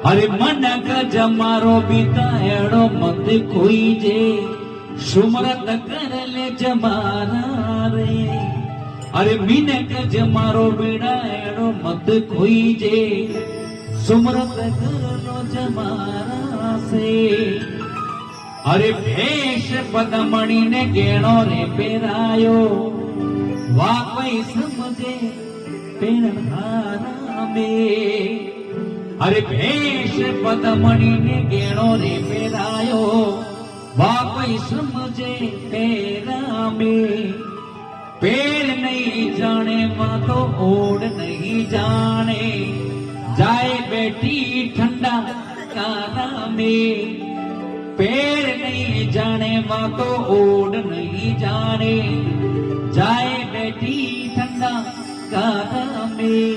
अरे मन गज मारो बितायड़ो मत कोई जे सुमरत कर ले जमाना रे। अरे मीन गज मारो बिड़ायड़ो मत कोई जे सुमरत कर लो जमाना से। अरे भेष पदमणि ने गेणो रे पेरायो वाह कोई समझे पेरहारा में। अरे भेष पदमणि ने गेणो रे पेरायो वाह कोई समझे पेरा में। पेड़ नहीं जाने माँ तो ओढ़ नहीं जाने जाए बेटी ठंडा कारा में। पेड़ नहीं जाने माँ तो ओढ़ नहीं जाने जाए बेटी ठंडा कारा में।